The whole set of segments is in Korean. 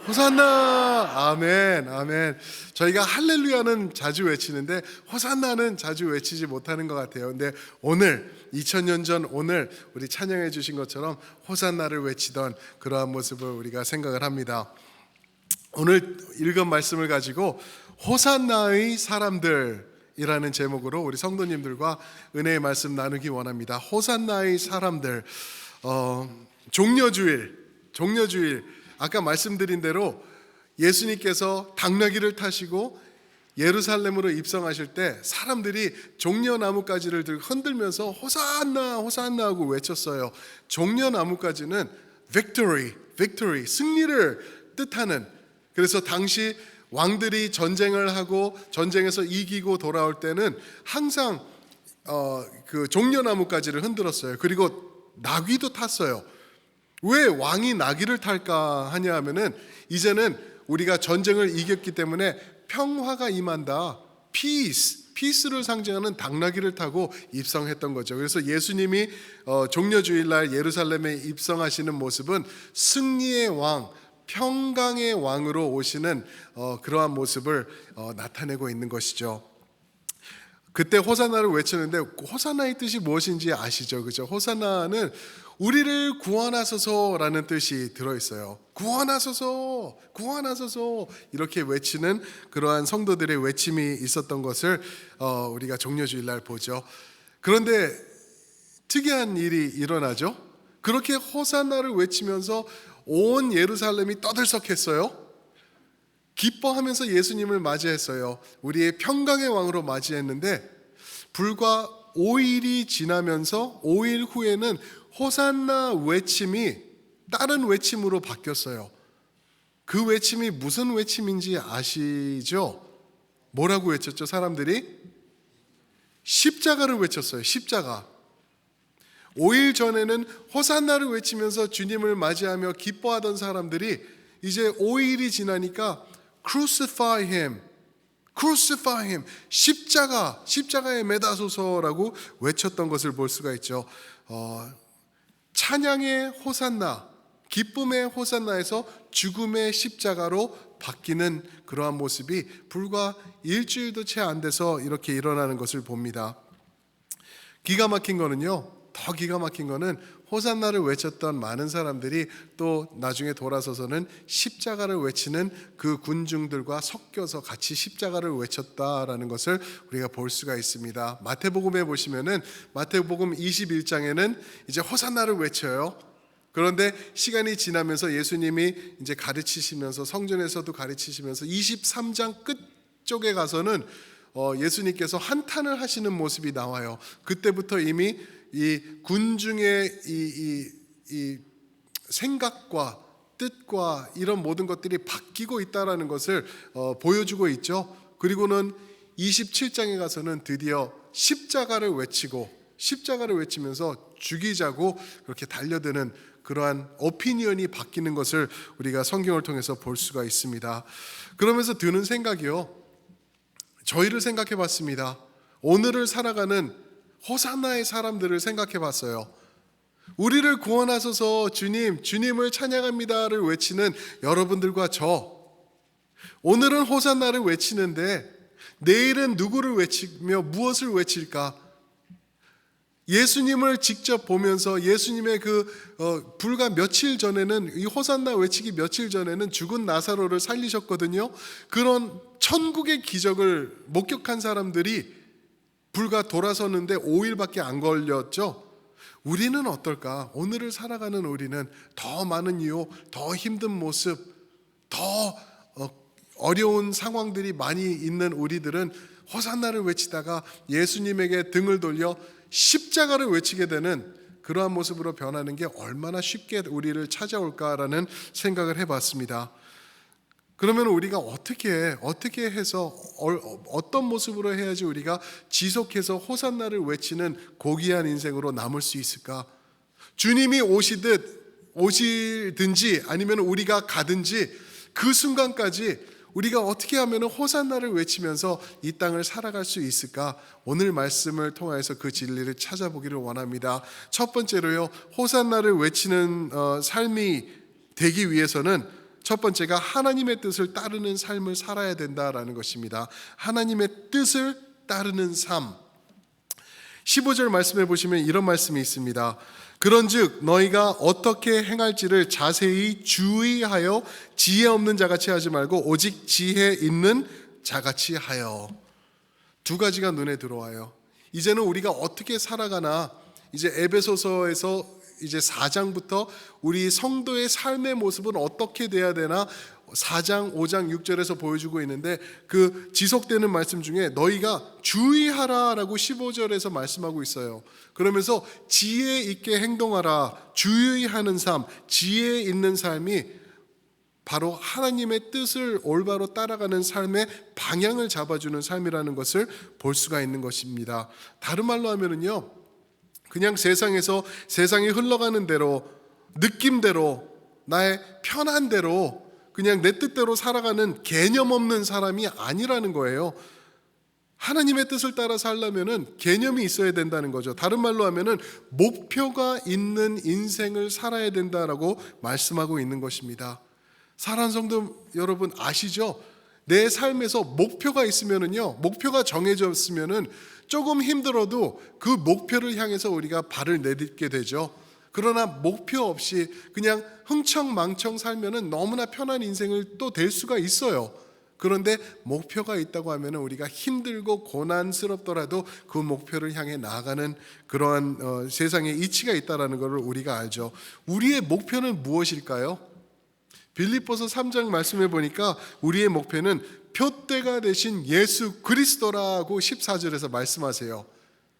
호산나! 아멘, 아멘. 저희가 할렐루야는 자주 외치는데 호산나는 자주 외치지 못하는 것 같아요. 근데 오늘 2000년 전 오늘 우리 찬양해 주신 것처럼 호산나를 외치던 그러한 모습을 우리가 생각을 합니다. 오늘 읽은 말씀을 가지고 호산나의 사람들이라는 제목으로 우리 성도님들과 은혜의 말씀 나누기 원합니다. 호산나의 사람들. 종려주일 아까 말씀드린 대로 예수님께서 당나귀를 타시고 예루살렘으로 입성하실 때 사람들이 종려나무가지를 들고 흔들면서 호산나 호산나 하고 외쳤어요. 종려나무가지는 victory, 승리를 뜻하는, 그래서 당시 왕들이 전쟁을 하고 전쟁에서 이기고 돌아올 때는 항상 그 종려나무가지를 흔들었어요. 그리고 나귀도 탔어요. 왜 왕이 나귀를 탈까 하냐 하면은 이제는 우리가 전쟁을 이겼기 때문에 평화가 임한다. 피스를 상징하는 당나귀를 타고 입성했던 거죠. 그래서 예수님이 종려주일날 예루살렘에 입성하시는 모습은 승리의 왕, 평강의 왕으로 오시는 그러한 모습을 나타내고 있는 것이죠. 그때 호산나를 외치는데 호산나의 뜻이 무엇인지 아시죠? 그죠? 호산나는 우리를 구원하소서라는 뜻이 들어있어요. 구원하소서, 구원하소서 이렇게 외치는 그러한 성도들의 외침이 있었던 것을 우리가 종려주일날 보죠. 그런데 특이한 일이 일어나죠. 그렇게 호산나를 외치면서 온 예루살렘이 떠들썩했어요. 기뻐하면서 예수님을 맞이했어요. 우리의 평강의 왕으로 맞이했는데 불과 5일이 지나면서 5일 후에는 호산나 외침이 다른 외침으로 바뀌었어요. 그 외침이 무슨 외침인지 아시죠? 뭐라고 외쳤죠? 사람들이 십자가를 외쳤어요. 십자가. 5일 전에는 호산나를 외치면서 주님을 맞이하며 기뻐하던 사람들이 이제 5일이 지나니까 Crucify him, 십자가에 매다소서라고 외쳤던 것을 볼 수가 있죠. 찬양의 호산나, 기쁨의 호산나에서 죽음의 십자가로 바뀌는 그러한 모습이 불과 일주일도 채 안 돼서 이렇게 일어나는 것을 봅니다. 더 기가 막힌 거는 호산나를 외쳤던 많은 사람들이 또 나중에 돌아서서는 십자가를 외치는 그 군중들과 섞여서 같이 십자가를 외쳤다라는 것을 우리가 볼 수가 있습니다. 마태복음에 보시면은 마태복음 21장에는 이제 호산나를 외쳐요. 그런데 시간이 지나면서 예수님이 이제 가르치시면서 성전에서도 가르치시면서 23장 끝쪽에 가서는 예수님께서 한탄을 하시는 모습이 나와요. 그때부터 이미 이 군중의 이 생각과 뜻과 이런 모든 것들이 바뀌고 있다라는 것을 보여주고 있죠. 그리고는 27장에 가서는 드디어 십자가를 외치면서 죽이자고 그렇게 달려드는 그러한 오피니언이 바뀌는 것을 우리가 성경을 통해서 볼 수가 있습니다. 그러면서 드는 생각이요, 저희를 생각해 봤습니다. 오늘을 살아가는 호산나의 사람들을 생각해 봤어요. 우리를 구원하소서 주님을 찬양합니다를 외치는 여러분들과 오늘은 호산나를 외치는데 내일은 누구를 외치며 무엇을 외칠까? 예수님을 직접 보면서 예수님의 불과 며칠 전에는 이 호산나 외치기 며칠 전에는 죽은 나사로를 살리셨거든요. 그런 천국의 기적을 목격한 사람들이 불과 돌아섰는데 5일밖에 안 걸렸죠. 우리는 어떨까? 오늘을 살아가는 우리는 더 많은 이유, 더 힘든 모습, 더 어려운 상황들이 많이 있는 우리들은 호산나를 외치다가 예수님에게 등을 돌려 십자가를 외치게 되는 그러한 모습으로 변하는 게 얼마나 쉽게 우리를 찾아올까라는 생각을 해봤습니다. 그러면 우리가 어떻게 해서 어떤 모습으로 해야지 우리가 지속해서 호산나를 외치는 고귀한 인생으로 남을 수 있을까? 주님이 오시든지 아니면 우리가 가든지 그 순간까지 우리가 어떻게 하면 호산나를 외치면서 이 땅을 살아갈 수 있을까? 오늘 말씀을 통해서 그 진리를 찾아보기를 원합니다. 첫 번째로요, 호산나를 외치는 삶이 되기 위해서는 첫 번째가 하나님의 뜻을 따르는 삶을 살아야 된다라는 것입니다. 하나님의 뜻을 따르는 삶. 15절 말씀해 보시면 이런 말씀이 있습니다. 그런즉 너희가 어떻게 행할지를 자세히 주의하여 지혜 없는 자같이 하지 말고 오직 지혜 있는 자같이 하여. 두 가지가 눈에 들어와요. 이제는 우리가 어떻게 살아가나, 이제 에베소서에서 이제 4장부터 우리 성도의 삶의 모습은 어떻게 돼야 되나 4장, 5장, 6절에서 보여주고 있는데, 그 지속되는 말씀 중에 너희가 주의하라라고 15절에서 말씀하고 있어요. 그러면서 지혜 있게 행동하라, 주의하는 삶, 지혜 있는 삶이 바로 하나님의 뜻을 올바로 따라가는 삶의 방향을 잡아주는 삶이라는 것을 볼 수가 있는 것입니다. 다른 말로 하면은요, 그냥 세상에서 세상이 흘러가는 대로, 느낌대로, 나의 편한 대로 그냥 내 뜻대로 살아가는 개념 없는 사람이 아니라는 거예요. 하나님의 뜻을 따라 살려면은 개념이 있어야 된다는 거죠. 다른 말로 하면은 목표가 있는 인생을 살아야 된다라고 말씀하고 있는 것입니다. 사랑하는 성도 여러분, 아시죠? 내 삶에서 목표가 있으면은요, 목표가 정해졌으면은 조금 힘들어도 그 목표를 향해서 우리가 발을 내딛게 되죠. 그러나 목표 없이 그냥 흥청망청 살면은 너무나 편한 인생을 또 될 수가 있어요. 그런데 목표가 있다고 하면 우리가 힘들고 고난스럽더라도 그 목표를 향해 나아가는 그러한 세상에 이치가 있다는 것을 우리가 알죠. 우리의 목표는 무엇일까요? 빌립보서 3장 말씀해 보니까 우리의 목표는 표대가 되신 예수 그리스도라고 14절에서 말씀하세요.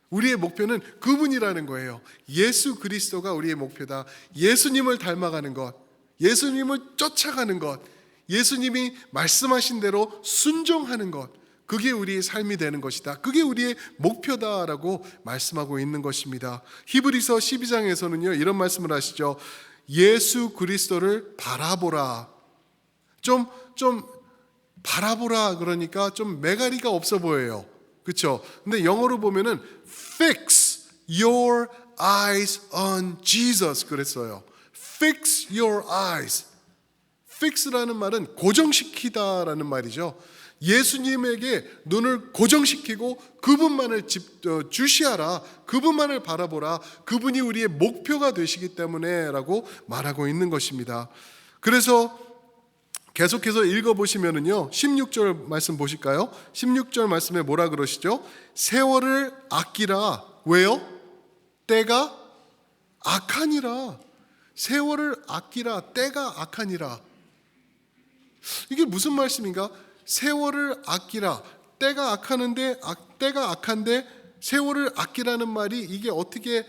우리의 목표는 그분이라는 거예요. 예수 그리스도가 우리의 목표다. 예수님을 닮아가는 것, 예수님을 쫓아가는 것, 예수님이 말씀하신 대로 순종하는 것, 그게 우리의 삶이 되는 것이다. 그게 우리의 목표다라고 말씀하고 있는 것입니다. 히브리서 12장에서는요 이런 말씀을 하시죠. 예수 그리스도를 바라보라. 좀 바라보라 그러니까 좀 매가리가 없어 보여요. 그렇죠? 근데 영어로 보면은 fix your eyes on Jesus 그랬어요. fix your eyes. fix라는 말은 고정시키다라는 말이죠. 예수님에게 눈을 고정시키고 그분만을 주시하라, 그분만을 바라보라, 그분이 우리의 목표가 되시기 때문에 라고 말하고 있는 것입니다. 그래서 계속해서 읽어보시면은요 16절 말씀 보실까요? 16절 말씀에 뭐라 그러시죠? 세월을 아끼라. 왜요? 때가 악하니라. 세월을 아끼라, 때가 악하니라. 이게 무슨 말씀인가? 세월을 아끼라. 때가 악한데 세월을 아끼라는 말이 이게 어떻게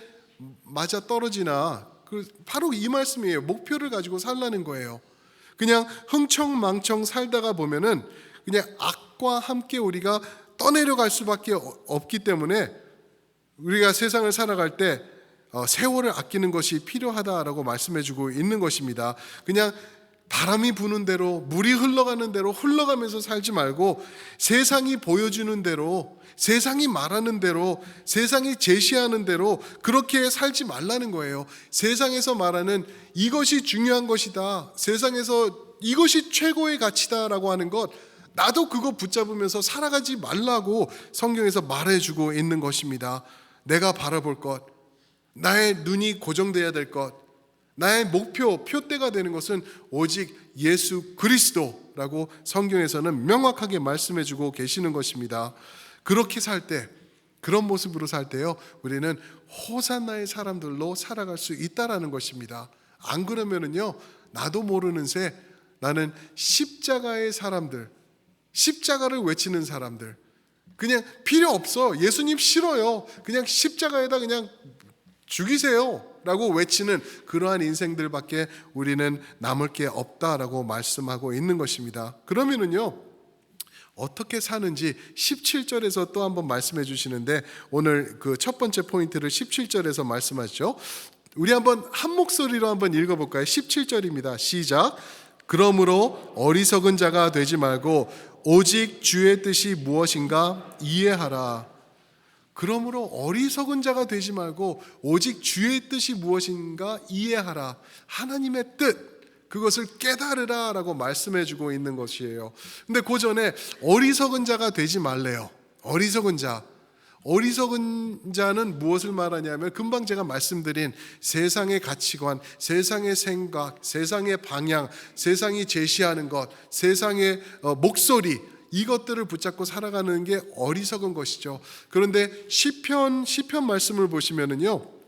맞아 떨어지나? 바로 이 말씀이에요. 목표를 가지고 살라는 거예요. 그냥 흥청망청 살다가 보면은 그냥 악과 함께 우리가 떠내려갈 수밖에 없기 때문에 우리가 세상을 살아갈 때 세월을 아끼는 것이 필요하다라고 말씀해주고 있는 것입니다. 그냥 바람이 부는 대로, 물이 흘러가는 대로 흘러가면서 살지 말고 세상이 보여주는 대로, 세상이 말하는 대로, 세상이 제시하는 대로 그렇게 살지 말라는 거예요. 세상에서 말하는 이것이 중요한 것이다, 세상에서 이것이 최고의 가치다라고 하는 것, 나도 그거 붙잡으면서 살아가지 말라고 성경에서 말해주고 있는 것입니다. 내가 바라볼 것, 나의 눈이 고정돼야 될 것, 나의 목표, 표대가 되는 것은 오직 예수 그리스도라고 성경에서는 명확하게 말씀해주고 계시는 것입니다. 그렇게 살 때, 그런 모습으로 살 때요, 우리는 호산나의 사람들로 살아갈 수 있다라는 것입니다. 안 그러면은요, 나도 모르는 새 나는 십자가의 사람들, 십자가를 외치는 사람들, 그냥 필요 없어, 예수님 싫어요, 그냥 십자가에다 그냥 죽이세요 라고 외치는 그러한 인생들밖에 우리는 남을 게 없다라고 말씀하고 있는 것입니다. 그러면은요, 어떻게 사는지 17절에서 또 한번 말씀해 주시는데, 오늘 그 첫 번째 포인트를 17절에서 말씀하시죠. 우리 한번 한 목소리로 한번 읽어볼까요? 17절입니다. 시작. 그러므로 어리석은 자가 되지 말고 오직 주의 뜻이 무엇인가 이해하라. 그러므로 어리석은 자가 되지 말고 오직 주의 뜻이 무엇인가 이해하라. 하나님의 뜻, 그것을 깨달으라라고 말씀해 주고 있는 것이에요. 근데 그 전에 어리석은 자가 되지 말래요. 어리석은 자. 어리석은 자는 무엇을 말하냐면 금방 제가 말씀드린 세상의 가치관, 세상의 생각, 세상의 방향, 세상이 제시하는 것, 세상의 목소리, 이것들을 붙잡고 살아가는 게 어리석은 것이죠. 그런데 시편 말씀을 보시면은요,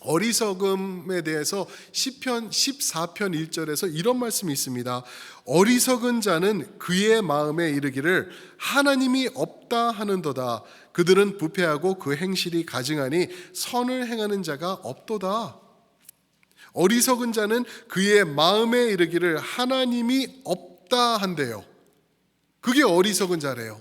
어리석음에 대해서 시편 14편 1절에서 이런 말씀이 있습니다. 어리석은 자는 그의 마음에 이르기를 하나님이 없다 하는도다. 그들은 부패하고 그 행실이 가증하니 선을 행하는 자가 없도다. 어리석은 자는 그의 마음에 이르기를 하나님이 없다 한대요. 그게 어리석은 자래요.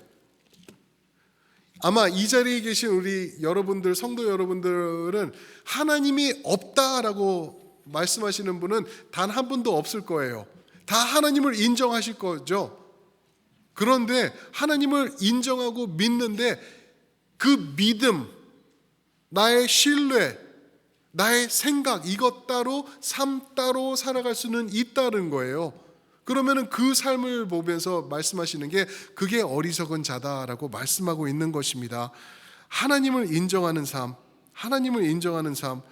아마 이 자리에 계신 우리 여러분들, 성도 여러분들은 하나님이 없다라고 말씀하시는 분은 단 한 분도 없을 거예요. 다 하나님을 인정하실 거죠. 그런데 하나님을 인정하고 믿는데 그 믿음, 나의 신뢰, 나의 생각, 이것 따로 삶 따로 살아갈 수는 있다는 거예요. 그러면은 그 삶을 보면서 말씀하시는 게 그게 어리석은 자다라고 말씀하고 있는 것입니다. 하나님을 인정하는 삶, 하나님을 인정하는 삶.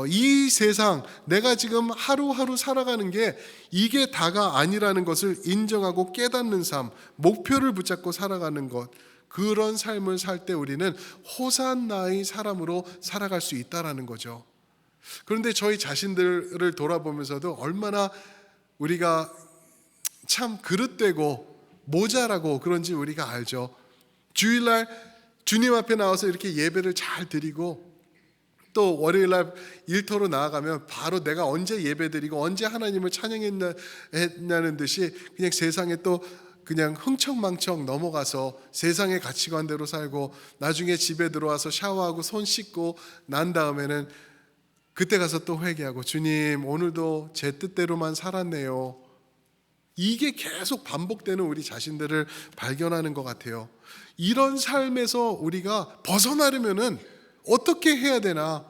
이 세상 내가 지금 하루하루 살아가는 게 이게 다가 아니라는 것을 인정하고 깨닫는 삶, 목표를 붙잡고 살아가는 것, 그런 삶을 살 때 우리는 호산나의 사람으로 살아갈 수 있다라는 거죠. 그런데 저희 자신들을 돌아보면서도 얼마나 우리가 참 그릇되고 모자라고 그런지 우리가 알죠. 주일날 주님 앞에 나와서 이렇게 예배를 잘 드리고 또 월요일날 일터로 나아가면 바로 내가 언제 예배드리고 언제 하나님을 찬양했냐는 듯이 그냥 세상에 또 그냥 흥청망청 넘어가서 세상의 가치관대로 살고 나중에 집에 들어와서 샤워하고 손 씻고 난 다음에는 그때 가서 또 회개하고 주님 오늘도 제 뜻대로만 살았네요. 이게 계속 반복되는 우리 자신들을 발견하는 것 같아요. 이런 삶에서 우리가 벗어나려면은 어떻게 해야 되나?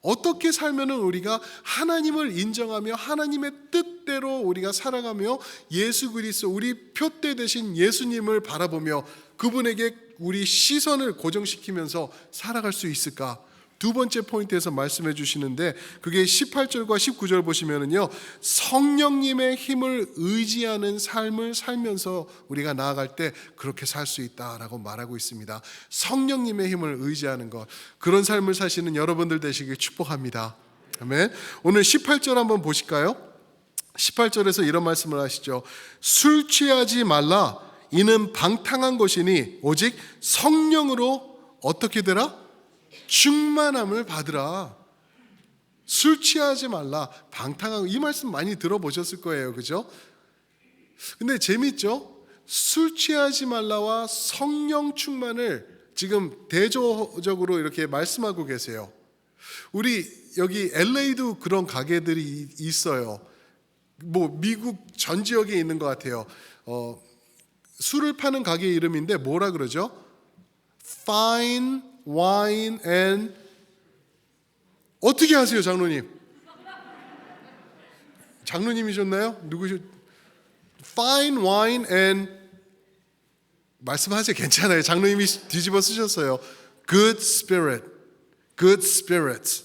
어떻게 살면은 우리가 하나님을 인정하며 하나님의 뜻대로 우리가 살아가며 예수 그리스도 우리 표대 되신 예수님을 바라보며 그분에게 우리 시선을 고정시키면서 살아갈 수 있을까? 두 번째 포인트에서 말씀해 주시는데 그게 18절과 19절 보시면은요, 성령님의 힘을 의지하는 삶을 살면서 우리가 나아갈 때 그렇게 살 수 있다라고 말하고 있습니다. 성령님의 힘을 의지하는 것, 그런 삶을 사시는 여러분들 되시길 축복합니다. 아멘. 오늘 18절 한번 보실까요? 18절에서 이런 말씀을 하시죠. 술 취하지 말라. 이는 방탕한 것이니 오직 성령으로 어떻게 되라? 충만함을 받으라. 술 취하지 말라. 방탕한, 이 말씀 많이 들어보셨을 거예요, 그죠? 근데 재밌죠? 술 취하지 말라와 성령 충만을 지금 대조적으로 이렇게 말씀하고 계세요. 우리 여기 LA도 그런 가게들이 있어요. 뭐 미국 전 지역에 있는 것 같아요. 술을 파는 가게 이름인데 뭐라 그러죠? Fine Wine and 어떻게 하세요, 장로님? 장로님이셨나요? 누구셨? Fine Wine and 말씀하세요. 괜찮아요. 장로님이 뒤집어 쓰셨어요. Good Spirit, Good Spirits.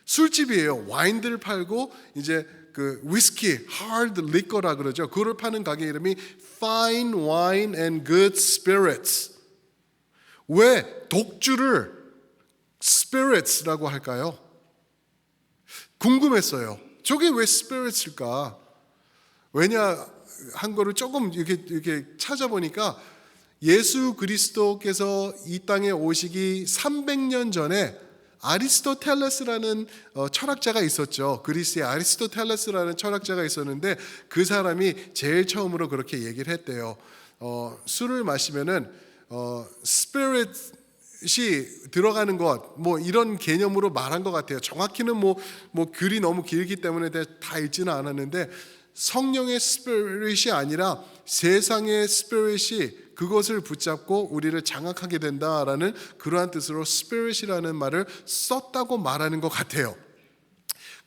술집이에요. 와인들을 팔고 이제 그 위스키, hard liquor라 그러죠. 그걸 파는 가게 이름이 Fine Wine and Good Spirits. 왜 독주를 spirits라고 할까요? 궁금했어요. 저게 왜 spirits일까? 왜냐 한 거를 조금 이렇게 찾아보니까 예수 그리스도께서 이 땅에 오시기 300년 전에 아리스토텔레스라는 철학자가 있었죠. 그리스의 아리스토텔레스라는 철학자가 있었는데 그 사람이 제일 처음으로 그렇게 얘기를 했대요. 술을 마시면은 스피릿이 들어가는 것, 뭐 이런 개념으로 말한 것 같아요. 정확히는 뭐 글이 너무 길기 때문에 다 읽지는 않았는데 성령의 스피릿이 아니라 세상의 스피릿이 그것을 붙잡고 우리를 장악하게 된다라는 그러한 뜻으로 스피릿이라는 말을 썼다고 말하는 것 같아요.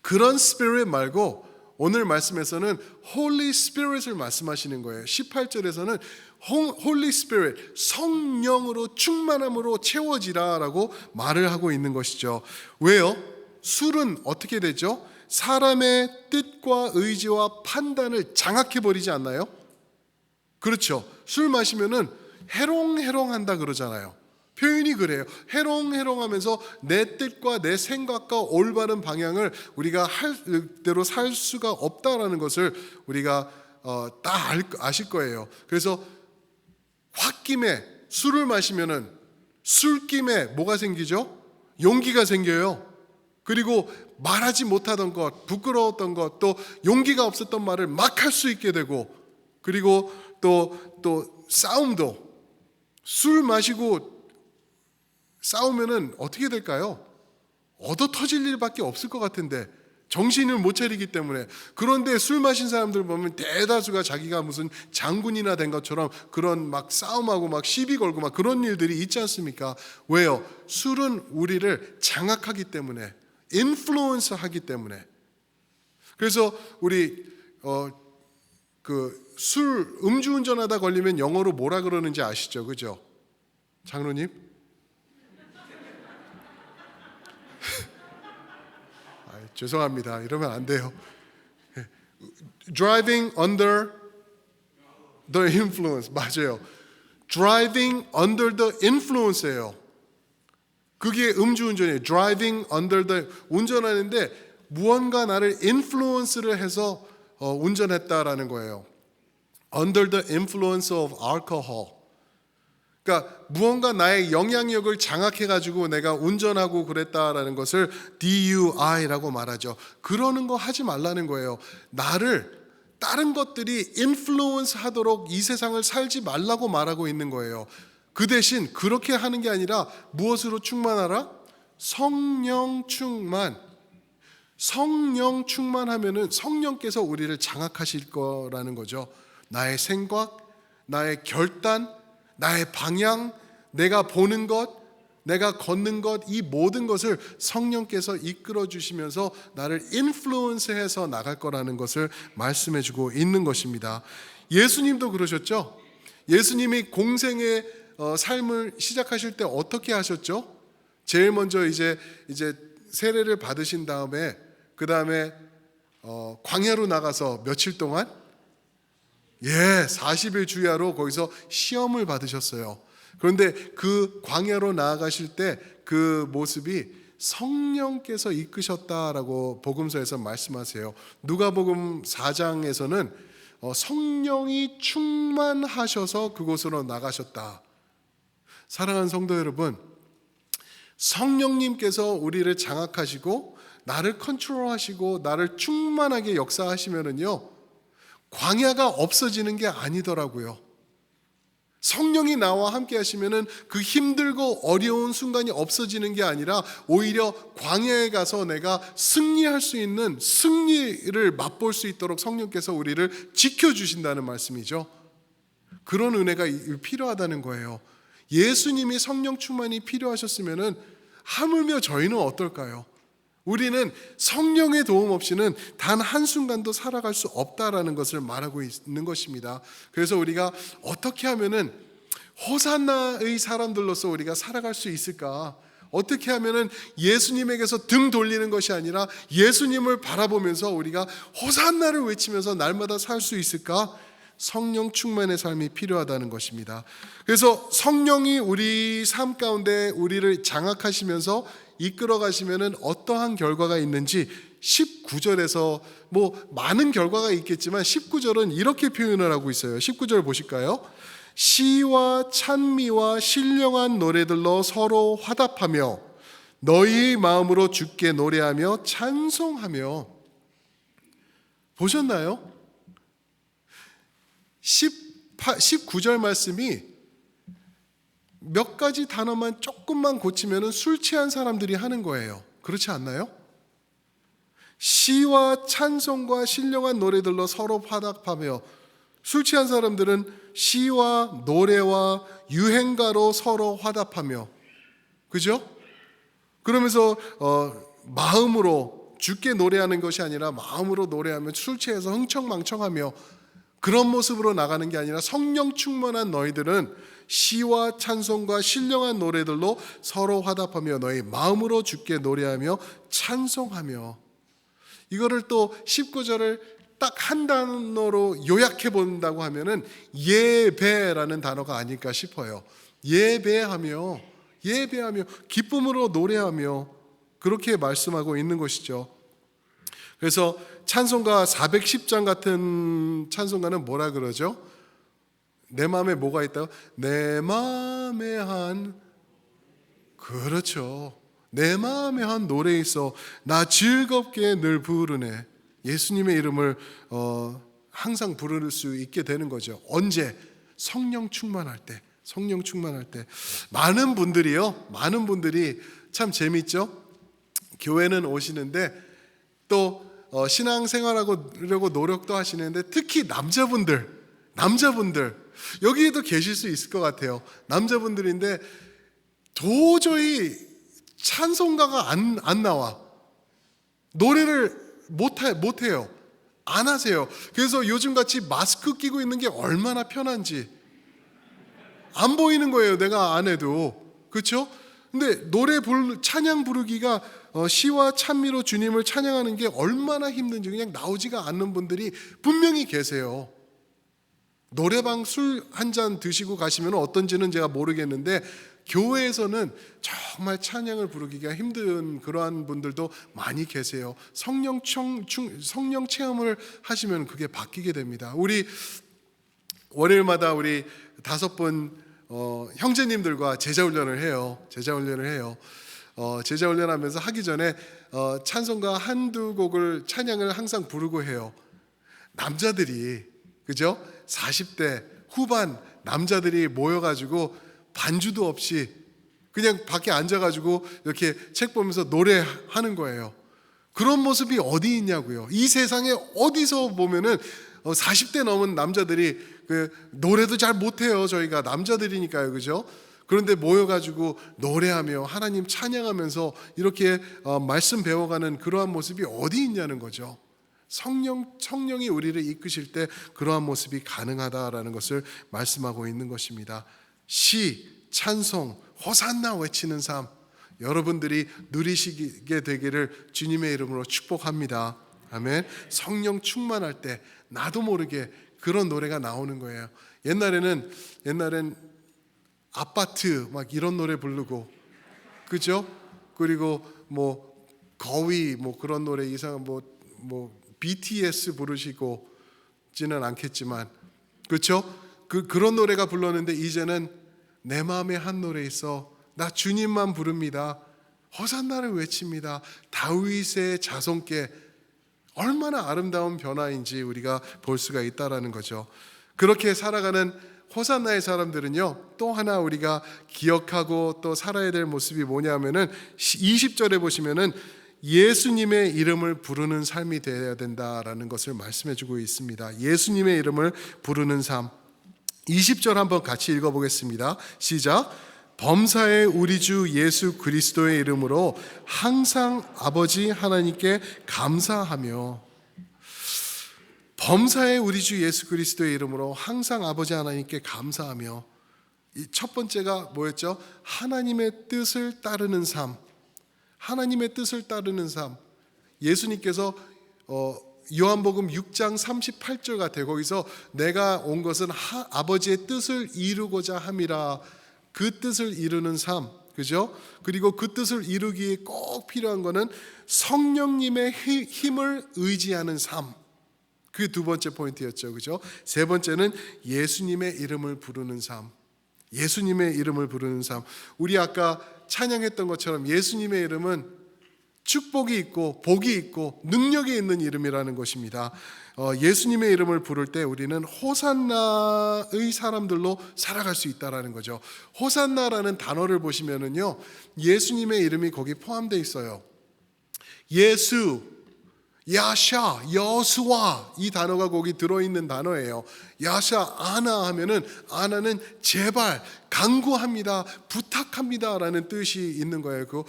그런 스피릿 말고 오늘 말씀에서는 Holy Spirit을 말씀하시는 거예요. 18절에서는 Holy Spirit, 성령으로 충만함으로 채워지라라고 말을 하고 있는 것이죠. 왜요? 술은 어떻게 되죠? 사람의 뜻과 의지와 판단을 장악해버리지 않나요? 그렇죠. 술 마시면은 해롱해롱한다 그러잖아요. 표현이 그래요. 해롱해롱하면서 내 뜻과 내 생각과 올바른 방향을 우리가 할 대로 살 수가 없다라는 것을 우리가 다 아실 거예요. 그래서 홧김에 술을 마시면은 술김에 뭐가 생기죠? 용기가 생겨요. 그리고 말하지 못하던 것, 부끄러웠던 것, 또 용기가 없었던 말을 막 할 수 있게 되고, 그리고 또 싸움도 술 마시고 싸우면은 어떻게 될까요? 얻어 터질 일밖에 없을 것 같은데 정신을 못 차리기 때문에. 그런데 술 마신 사람들 보면 대다수가 자기가 무슨 장군이나 된 것처럼 그런 막 싸움하고 막 시비 걸고 막 그런 일들이 있지 않습니까? 왜요? 술은 우리를 장악하기 때문에, 인플루언스 하기 때문에. 그래서 우리 술 음주운전하다 걸리면 영어로 뭐라 그러는지 아시죠? 그죠? 장로님? 죄송합니다. 이러면 안 돼요. Driving under the influence. 맞아요. Driving under the influence예요. 그게 음주운전이에요. Driving under the, 운전하는데 무언가 나를 influence를 해서 운전했다라는 거예요. Under the influence of alcohol. 그러니까 무언가 나의 영향력을 장악해가지고 내가 운전하고 그랬다라는 것을 DUI라고 말하죠. 그러는 거 하지 말라는 거예요. 나를 다른 것들이 인플루언스 하도록 이 세상을 살지 말라고 말하고 있는 거예요. 그 대신 그렇게 하는 게 아니라 무엇으로 충만하라? 성령 충만. 성령 충만하면은 성령께서 우리를 장악하실 거라는 거죠. 나의 생각, 나의 결단, 나의 방향, 내가 보는 것, 내가 걷는 것, 이 모든 것을 성령께서 이끌어 주시면서 나를 인플루언스해서 나갈 거라는 것을 말씀해 주고 있는 것입니다. 예수님도 그러셨죠? 예수님이 공생의 삶을 시작하실 때 어떻게 하셨죠? 제일 먼저 이제 세례를 받으신 다음에 그 다음에 광야로 나가서 며칠 동안 40일 주야로 거기서 시험을 받으셨어요. 그런데 그 광야로 나아가실 때 그 모습이 성령께서 이끄셨다라고 복음서에서 말씀하세요. 누가복음 4장에서는 성령이 충만하셔서 그곳으로 나가셨다. 사랑하는 성도 여러분, 성령님께서 우리를 장악하시고 나를 컨트롤하시고 나를 충만하게 역사하시면은요, 광야가 없어지는 게 아니더라고요. 성령이 나와 함께 하시면은 그 힘들고 어려운 순간이 없어지는 게 아니라 오히려 광야에 가서 내가 승리할 수 있는 승리를 맛볼 수 있도록 성령께서 우리를 지켜주신다는 말씀이죠. 그런 은혜가 필요하다는 거예요. 예수님이 성령 충만이 필요하셨으면은 하물며 저희는 어떨까요? 우리는 성령의 도움 없이는 단 한순간도 살아갈 수 없다라는 것을 말하고 있는 것입니다. 그래서 우리가 어떻게 하면은 호산나의 사람들로서 우리가 살아갈 수 있을까? 어떻게 하면은 예수님에게서 등 돌리는 것이 아니라 예수님을 바라보면서 우리가 호산나를 외치면서 날마다 살 수 있을까? 성령 충만의 삶이 필요하다는 것입니다. 그래서 성령이 우리 삶 가운데 우리를 장악하시면서 이끌어 가시면은 어떠한 결과가 있는지 19절에서 많은 결과가 있겠지만 19절은 이렇게 표현을 하고 있어요. 19절 보실까요? 시와 찬미와 신령한 노래들로 서로 화답하며 너희 마음으로 주께 노래하며 찬송하며. 보셨나요? 19절 말씀이 몇 가지 단어만 조금만 고치면 술 취한 사람들이 하는 거예요. 그렇지 않나요? 시와 찬송과 신령한 노래들로 서로 화답하며. 술 취한 사람들은 시와 노래와 유행가로 서로 화답하며, 그죠? 그러면서 마음으로 주께 노래하는 것이 아니라 마음으로 노래하며 술 취해서 흥청망청하며 그런 모습으로 나가는 게 아니라 성령 충만한 너희들은 시와 찬송과 신령한 노래들로 서로 화답하며 너희 마음으로 주께 노래하며 찬송하며. 이거를 또 19절을 딱 한 단어로 요약해 본다고 하면은 예배라는 단어가 아닐까 싶어요. 예배하며 기쁨으로 노래하며 그렇게 말씀하고 있는 것이죠. 그래서 찬송가 410장 같은 찬송가는 뭐라 그러죠? 내 마음에 뭐가 있다고? 내 마음에 한, 그렇죠, 내 마음에 한 노래 있어 나 즐겁게 늘 부르네. 예수님의 이름을 항상 부를 수 있게 되는 거죠. 언제? 성령 충만할 때. 성령 충만할 때. 많은 분들이 참 재밌죠. 교회는 오시는데 또 신앙생활하려고 노력도 하시는데 특히 남자분들 여기에도 계실 수 있을 것 같아요. 남자분들인데 도저히 찬송가가 안 나와. 노래를 못해요. 안 하세요. 그래서 요즘같이 마스크 끼고 있는 게 얼마나 편한지 안 보이는 거예요. 내가 안 해도. 그렇죠? 근데 찬양 부르기가 시와 찬미로 주님을 찬양하는 게 얼마나 힘든지 그냥 나오지가 않는 분들이 분명히 계세요. 노래방 술 한 잔 드시고 가시면 어떤지는 제가 모르겠는데 교회에서는 정말 찬양을 부르기가 힘든 그러한 분들도 많이 계세요. 성령 체험을 하시면 그게 바뀌게 됩니다. 우리 월요일마다 우리 5분 형제님들과 제자훈련을 해요. 제자훈련하면서 하기 전에 찬송가 한두 곡을 찬양을 항상 부르고 해요. 남자들이, 그죠? 40대 후반 남자들이 모여가지고 반주도 없이 그냥 밖에 앉아가지고 이렇게 책 보면서 노래하는 거예요. 그런 모습이 어디 있냐고요. 이 세상에 어디서 보면은 40대 넘은 남자들이 노래도 잘 못해요. 저희가 남자들이니까요, 그죠? 그런데 모여가지고 노래하며 하나님 찬양하면서 이렇게 말씀 배워가는 그러한 모습이 어디 있냐는 거죠. 성령이 우리를 이끄실 때 그러한 모습이 가능하다라는 것을 말씀하고 있는 것입니다. 시, 찬송, 호산나 외치는 삶 여러분들이 누리시게 되기를 주님의 이름으로 축복합니다. 아멘. 성령 충만할 때 나도 모르게 그런 노래가 나오는 거예요. 옛날엔 아파트 막 이런 노래 부르고, 그죠? 그리고 뭐 거위 뭐 그런 노래 이상한 뭐 BTS 부르시고지는 않겠지만, 그렇죠? 그런 노래가 불렀는데 이제는 내 마음에 한 노래 있어 나 주님만 부릅니다. 호산나를 외칩니다. 다윗의 자손께 얼마나 아름다운 변화인지 우리가 볼 수가 있다라는 거죠. 그렇게 살아가는 호산나의 사람들은요, 또 하나 우리가 기억하고 또 살아야 될 모습이 뭐냐면은 20절에 보시면은 예수님의 이름을 부르는 삶이 되어야 된다라는 것을 말씀해 주고 있습니다. 예수님의 이름을 부르는 삶. 20절 한번 같이 읽어보겠습니다. 시작. 범사의 우리 주 예수 그리스도의 이름으로 항상 아버지 하나님께 감사하며. 범사의 우리 주 예수 그리스도의 이름으로 항상 아버지 하나님께 감사하며. 이 첫 번째가 뭐였죠? 하나님의 뜻을 따르는 삶. 하나님의 뜻을 따르는 삶. 예수님께서 요한복음 6장 38절 같아요. 거기서 내가 온 것은 아버지의 뜻을 이루고자 함이라. 그 뜻을 이루는 삶, 그죠? 그리고 그 뜻을 이루기에 꼭 필요한 것은 성령님의 힘을 의지하는 삶. 그게 두 번째 포인트였죠, 그죠? 세 번째는 예수님의 이름을 부르는 삶. 예수님의 이름을 부르는 삶. 우리 아까 찬양했던 것처럼 예수님의 이름은 축복이 있고 복이 있고 능력이 있는 이름이라는 것입니다. 예수님의 이름을 부를 때 우리는 호산나의 사람들로 살아갈 수 있다라는 거죠. 호산나라는 단어를 보시면은요, 예수님의 이름이 거기 포함되어 있어요. 야샤, 여수와 이 단어가 거기 들어있는 단어예요. 야샤, 아나 하면은 아나는 제발, 간구합니다, 부탁합니다 라는 뜻이 있는 거예요. 그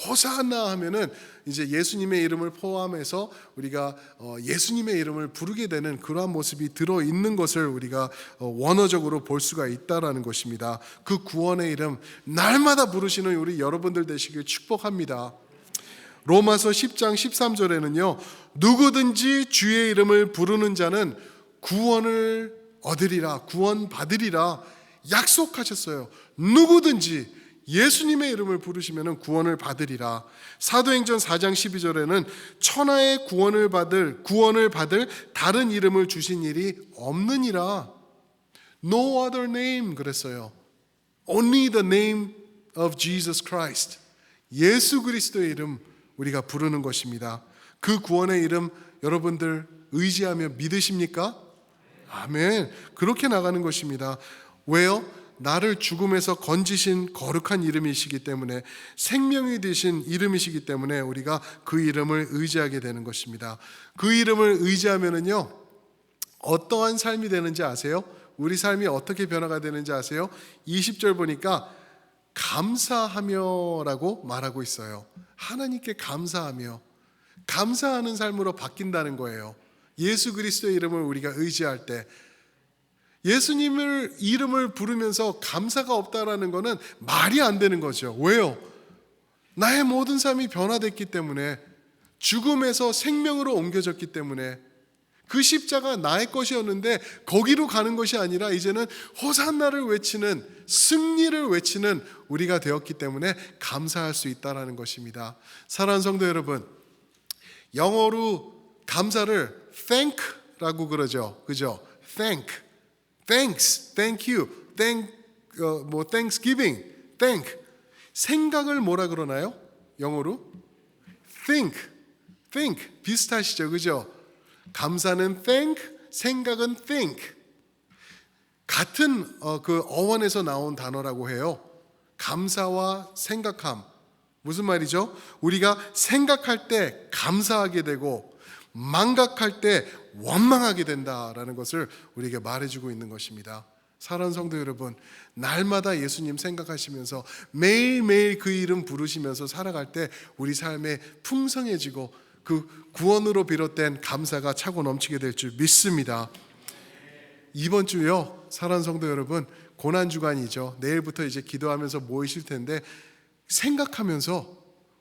호산나 하면은 이제 예수님의 이름을 포함해서 우리가 예수님의 이름을 부르게 되는 그러한 모습이 들어있는 것을 우리가 원어적으로 볼 수가 있다라는 것입니다. 그 구원의 이름 날마다 부르시는 우리 여러분들 되시길 축복합니다. 로마서 10장 13절에는요, 누구든지 주의 이름을 부르는 자는 구원을 얻으리라, 구원 받으리라 약속하셨어요. 누구든지 예수님의 이름을 부르시면 구원을 받으리라. 사도행전 4장 12절에는 천하의 구원을 받을 다른 이름을 주신 일이 없느니라. No other name 그랬어요. Only the name of Jesus Christ. 예수 그리스도의 이름 우리가 부르는 것입니다. 그 구원의 이름 여러분들 의지하며 믿으십니까? 아멘. 그렇게 나가는 것입니다. 왜요? 나를 죽음에서 건지신 거룩한 이름이시기 때문에, 생명이 되신 이름이시기 때문에 우리가 그 이름을 의지하게 되는 것입니다. 그 이름을 의지하면은요, 어떠한 삶이 되는지 아세요? 우리 삶이 어떻게 변화가 되는지 아세요? 20절 보니까 감사하며라고 말하고 있어요. 하나님께 감사하며, 감사하는 삶으로 바뀐다는 거예요. 예수 그리스도의 이름을 우리가 의지할 때, 예수님을 이름을 부르면서 감사가 없다라는 것은 말이 안 되는 거죠. 왜요? 나의 모든 삶이 변화됐기 때문에, 죽음에서 생명으로 옮겨졌기 때문에, 그 십자가 나의 것이었는데 거기로 가는 것이 아니라 이제는 호산나를 외치는, 승리를 외치는 우리가 되었기 때문에 감사할 수 있다는 것입니다. 사랑하는 성도 여러분, 영어로 감사를 thank라고 그러죠. 그죠? thank, thanks, thank you, thanksgiving, thank. 생각을 뭐라 그러나요? 영어로 think 비슷하시죠? 그죠? 감사는 thank, 생각은 think. 같은 그 어원에서 나온 단어라고 해요. 감사와 생각함. 무슨 말이죠? 우리가 생각할 때 감사하게 되고 망각할 때 원망하게 된다라는 것을 우리에게 말해주고 있는 것입니다. 사랑하는 성도 여러분, 날마다 예수님 생각하시면서 매일매일 그 이름 부르시면서 살아갈 때 우리 삶에 풍성해지고 그 구원으로 비롯된 감사가 차고 넘치게 될 줄 믿습니다. 이번 주요, 사랑하는 성도 여러분, 고난주간이죠. 내일부터 이제 기도하면서 모이실 텐데, 생각하면서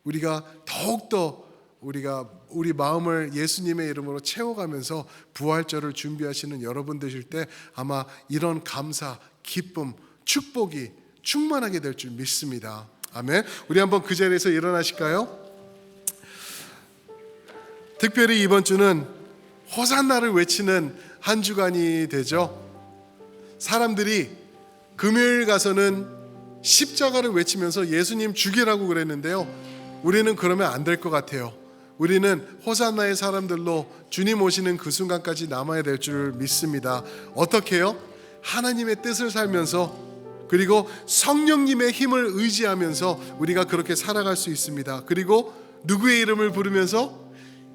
우리가 더욱더 우리 마음을 예수님의 이름으로 채워가면서 부활절을 준비하시는 여러분 되실 때 아마 이런 감사, 기쁨, 축복이 충만하게 될 줄 믿습니다. 아멘. 우리 한번 그 자리에서 일어나실까요? 특별히 이번 주는 호산나를 외치는 한 주간이 되죠. 사람들이 금요일 가서는 십자가를 외치면서 예수님 죽이라고 그랬는데요, 우리는 그러면 안 될 것 같아요. 우리는 호산나의 사람들로 주님 오시는 그 순간까지 남아야 될 줄 믿습니다. 어떻게 해요? 하나님의 뜻을 살면서, 그리고 성령님의 힘을 의지하면서 우리가 그렇게 살아갈 수 있습니다. 그리고 누구의 이름을 부르면서?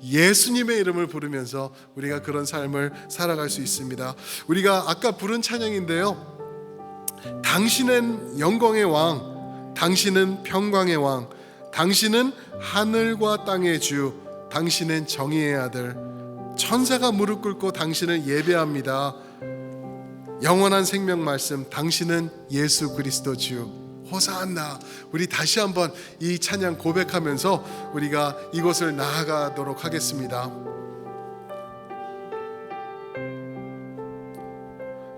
예수님의 이름을 부르면서 우리가 그런 삶을 살아갈 수 있습니다. 우리가 아까 부른 찬양인데요, 당신은 영광의 왕, 당신은 평강의 왕, 당신은 하늘과 땅의 주, 당신은 정의의 아들, 천사가 무릎 꿇고 당신을 예배합니다. 영원한 생명 말씀, 당신은 예수 그리스도 주. 호산나. 우리 다시 한번 이 찬양 고백하면서 우리가 이곳을 나아가도록 하겠습니다.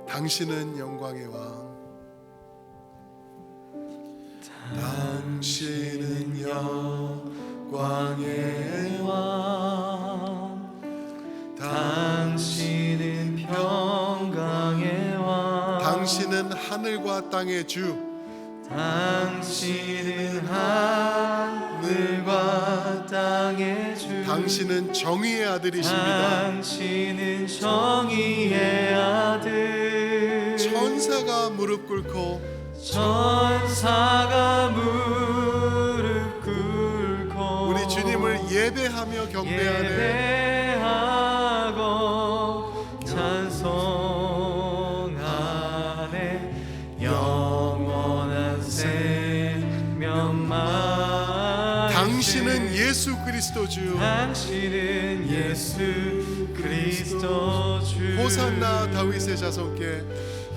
당신은 영광의 왕, 당신은 영광의 왕, 당신은 평강의 왕, 당신은 하늘과 땅의 주, 당신은 하늘과 땅의 주, 당신은 정의의 아들이십니다. 당신은 정의의 아들, 천사가 무릎 꿇고, 천사가 무릎 꿇고 우리 주님을 예배하며 경배하네. 예배하고 찬송하네. 영원한 생명만. 당신은 예수 그리스도 주. 당신은 예수 그리스도 주. 호산나 다윗의 자손께.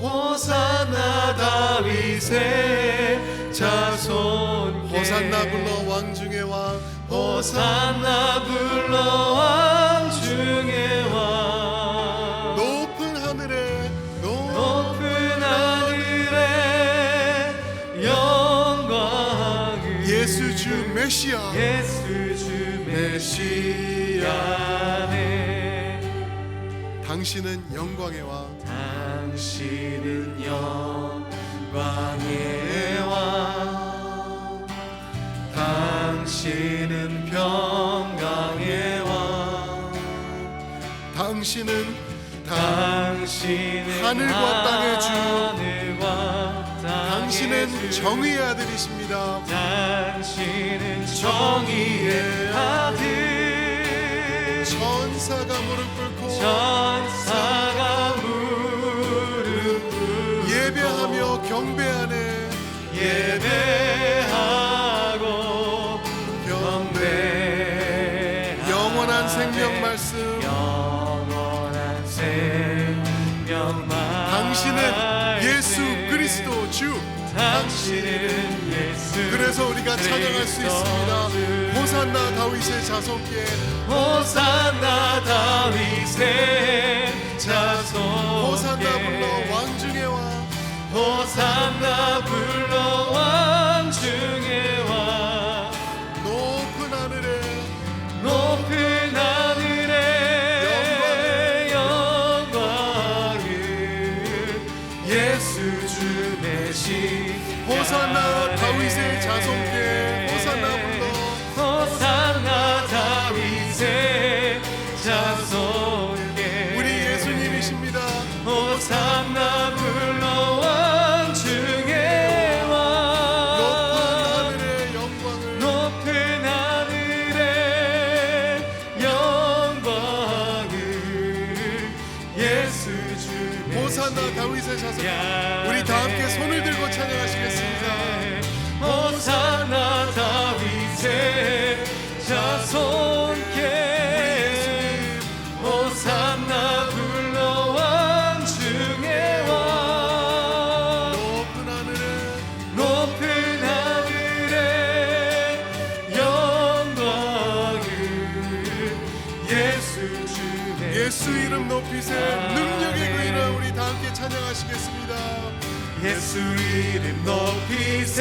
호산나 다윗의 자손께. 호산나 불러 왕 중의 왕. 호산나 불러 왕 중의 왕. 높은 하늘에 높은 하늘에 영광을. 예수 주 메시아. 예수 주 메시아네. 당신은 영광의 왕. 당신은 영광의 왕. 당신은 평강의 왕. 당신은 하늘과 땅의 주. 하늘과 땅의 당신은 주. 정의의 아들이십니다. 당신은 정의의 아들. 천사가 무릎 꿇고 천사가 무릎 꿇고 예배하며 경배하네. 예배하고 경배하네. 영원한 생명 말씀. 영원한 생명 말씀. 당신은 예수 그리스도 주. 당신은 예수. 그래서 우리가 찬양할 수 있습니다. 그리스도 호산나 다윗의 자손께. 호산나 다윗의 자손께. 호산나 불러 왕 중의 왕. 호산나 불러 왕 중의 왕. 높은 하늘에 높은 하늘에 영광을. 예수 주 메시. 호산나 다윗의 자손께. 호산나 불러. 호산나 다윗의 자손께. 우리 예수님이십니다. 호산나 불러 왕 중의 왕. 높은 하늘의 영광을. 높은 하늘의 영광을. 예수 주 호산나 다윗의 자손께. 우리 다 함께 손을 들고 찬양하시겠습니다. 호산나 다윗의 자손께. 호산나 불러 왕 중의 왕. 높은 하늘에 높은 하늘의 영광을. 예수 주 예수 이름 높이세. 능력의 그 이름 우리 다 함께 찬양하시겠습니다. 예수 이름 높이세.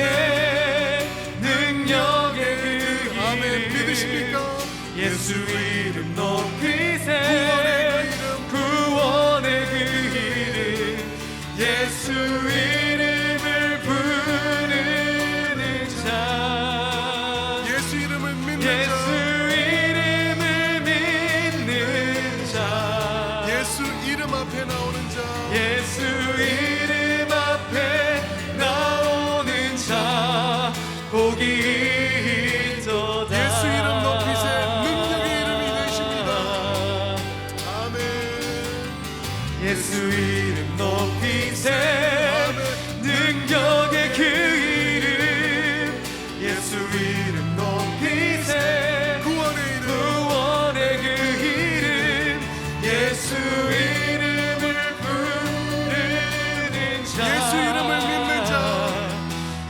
능력의 그 이름. 아멘. 믿으십니까? 예수 이름 높이세. 구원의 그 이름. 구원의 그 이름. 예수 이름을 부르는 자. 예수 이름을 믿는 예수 자. 이름을 믿는 자. 예수 이름 앞에 나오는 자. 예수 이름 앞에 나오는 자. 복이 있도다. 예수 이름 높이세. 능력의 이름이 되십니다. 아멘. 예수 이름 높이세. 아멘. 능력의 그 이름. 예수 이름 높이세. 구원의 이름. 구원의 그 이름. 예수 이름을 부르는 자. 예수 이름을 믿는 자.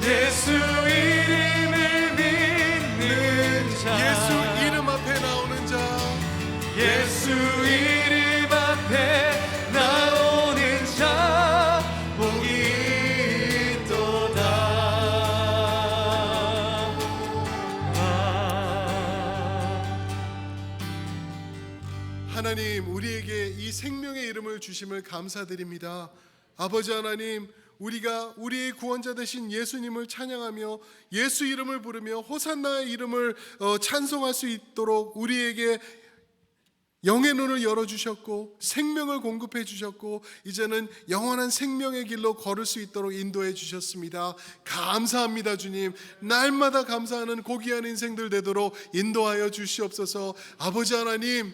예수 이름을 믿는 자. 예수 이름 앞에 나오는 자. 예수 이름 앞에 나오는 자. 복이 있도다. 하나님, 우리에게 이 생명의 이름을 주심을 감사드립니다. 아버지 하나님, 우리가 우리의 구원자 되신 예수님을 찬양하며 예수 이름을 부르며 호산나의 이름을 찬송할 수 있도록 우리에게 영의 눈을 열어주셨고 생명을 공급해 주셨고 이제는 영원한 생명의 길로 걸을 수 있도록 인도해 주셨습니다. 감사합니다. 주님, 날마다 감사하는 고귀한 인생들 되도록 인도하여 주시옵소서. 아버지 하나님,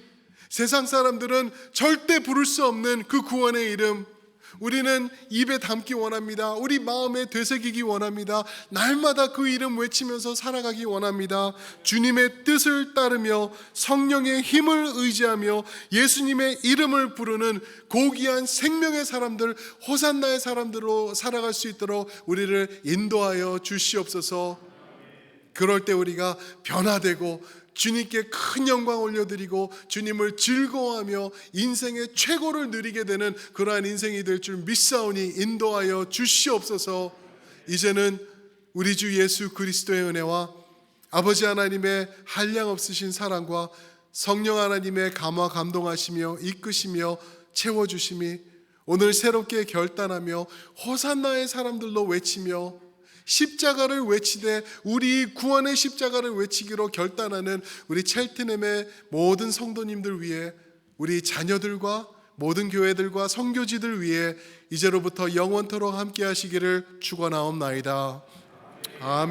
세상 사람들은 절대 부를 수 없는 그 구원의 이름 우리는 입에 담기 원합니다. 우리 마음에 되새기기 원합니다. 날마다 그 이름 외치면서 살아가기 원합니다. 주님의 뜻을 따르며 성령의 힘을 의지하며 예수님의 이름을 부르는 고귀한 생명의 사람들, 호산나의 사람들로 살아갈 수 있도록 우리를 인도하여 주시옵소서. 그럴 때 우리가 변화되고 주님께 큰 영광 올려드리고 주님을 즐거워하며 인생의 최고를 누리게 되는 그러한 인생이 될 줄 믿사오니 인도하여 주시옵소서. 이제는 우리 주 예수 그리스도의 은혜와 아버지 하나님의 한량없으신 사랑과 성령 하나님의 감화 감동하시며 이끄시며 채워주심이 오늘 새롭게 결단하며 호산나의 사람들로 외치며 십자가를 외치되 우리 구원의 십자가를 외치기로 결단하는 우리 첼트넴의 모든 성도님들 위해 우리 자녀들과 모든 교회들과 선교지들 위해 이제로부터 영원토록 함께 하시기를 축원하옵나이다. 아멘.